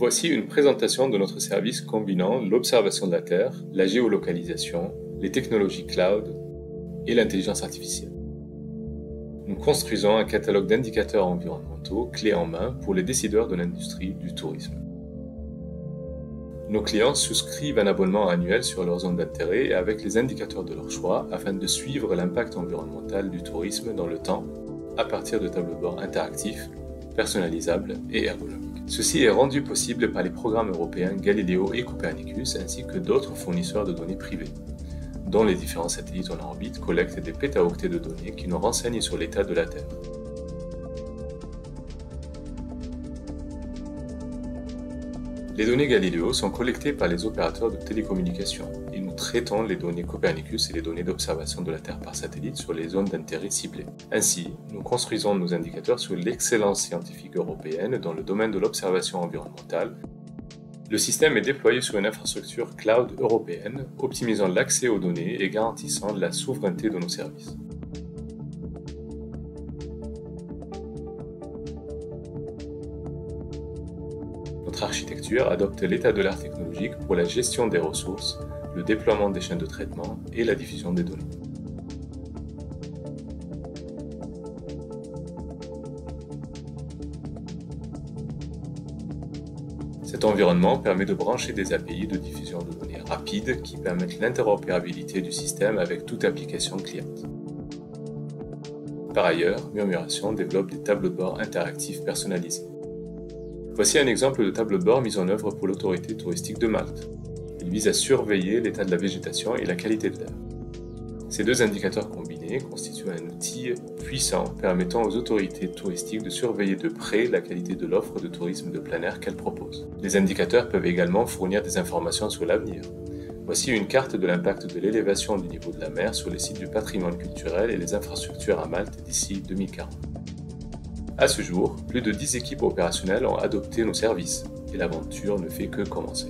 Voici une présentation de notre service combinant l'observation de la Terre, la géolocalisation, les technologies cloud et l'intelligence artificielle. Nous construisons un catalogue d'indicateurs environnementaux clés en main pour les décideurs de l'industrie du tourisme. Nos clients souscrivent un abonnement annuel sur leur zone d'intérêt et avec les indicateurs de leur choix afin de suivre l'impact environnemental du tourisme dans le temps à partir de tableaux de bord interactifs, personnalisables et ergonomiques. Ceci est rendu possible par les programmes européens Galileo et Copernicus ainsi que d'autres fournisseurs de données privés, dont les différents satellites en orbite collectent des pétaoctets de données qui nous renseignent sur l'état de la Terre. Les données Galileo sont collectées par les opérateurs de télécommunications et nous traitons les données Copernicus et les données d'observation de la Terre par satellite sur les zones d'intérêt ciblées. Ainsi, nous construisons nos indicateurs sur l'excellence scientifique européenne dans le domaine de l'observation environnementale. Le système est déployé sur une infrastructure cloud européenne, optimisant l'accès aux données et garantissant la souveraineté de nos services. Notre architecture adopte l'état de l'art technologique pour la gestion des ressources, le déploiement des chaînes de traitement et la diffusion des données. Cet environnement permet de brancher des API de diffusion de données rapides qui permettent l'interopérabilité du système avec toute application cliente. Par ailleurs, Murmuration développe des tableaux de bord interactifs personnalisés. Voici un exemple de tableau de bord mis en œuvre pour l'autorité touristique de Malte. Il vise à surveiller l'état de la végétation et la qualité de l'air. Ces deux indicateurs combinés constituent un outil puissant permettant aux autorités touristiques de surveiller de près la qualité de l'offre de tourisme de plein air qu'elles proposent. Les indicateurs peuvent également fournir des informations sur l'avenir. Voici une carte de l'impact de l'élévation du niveau de la mer sur les sites du patrimoine culturel et les infrastructures à Malte d'ici 2040. À ce jour, plus de 10 équipes opérationnelles ont adopté nos services et l'aventure ne fait que commencer.